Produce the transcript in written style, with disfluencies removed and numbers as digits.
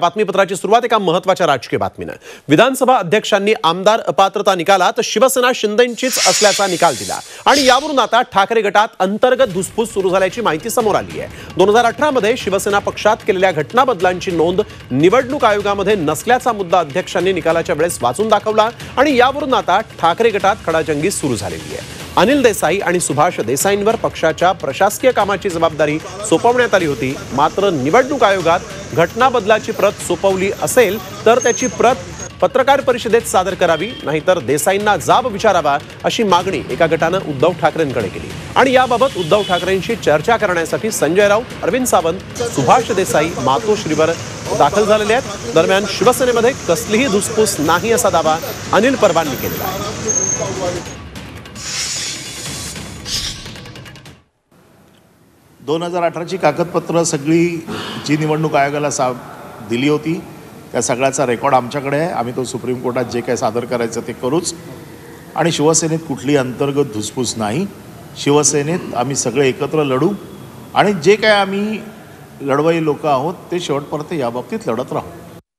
बातमीपत्राची सुरुवात एका महत्त्वाच्या राजकीय बातमीने। विधानसभा अध्यक्षांनी आमदार अपात्रता निकालात शिवसेना शिंदेंचीच असल्याचा निकाल दिला आणि यावरून आता ठाकरे गटात अंतर्गत धुसफूस सुरू झाल्याची माहिती समोर आली आहे। 2018 मध्ये शिवसेना पक्षात केलेल्या घटना बदलांची नोंद निवडणूक आयोगामध्ये नसल्याचा मुद्दा अध्यक्षांनी निकालाच्या वेळेस वाचून दाखवला आणि यावरून आता ठाकरे गटात खडाजंगी सुरू झालेली आहे। अनिल देसाई आणि सुभाष देसाईंवर पक्षाच्या प्रशासकीय कामाची जबाबदारी सोपवण्यात आली होती, मात्र निवडणूक आयोगात घटना बदलाची प्रत सोपवली असेल तर त्याची प्रत पत्रकार परिषदेत सादर करावी, नाहीतर देसाईंना जाब विचारावा अशी मागणी एका गटानं उद्धव ठाकरेंकडे केली। आणि याबाबत उद्धव ठाकरेंशी चर्चा करण्यासाठी संजय राऊत, अरविंद सावंत, सुभाष देसाई मातोश्रीवर दाखल झालेले आहेत। दरम्यान शिवसेनेमध्ये कसलीही धुसफूस नाही असा दावा अनिल परबांनी केला आहे। 2018ची कागदपत्र सगळी जी निवडणूक आयोगाला दिली होती त्या सगळ्याचा रेकॉर्ड आमच्याकडे आहे। आम्ही तो सुप्रीम कोर्टात जे काही सादर करायचं ते करूच। आणि शिवसेनेत कुठली अंतर्गत धुसफूस नाही। शिवसेनेत आम्ही सगळे एकत्र लढू आणि जे काही आम्ही लढवाई लोक आहोत ते शेवटपर्यंत याबाबतीत लढत राहू।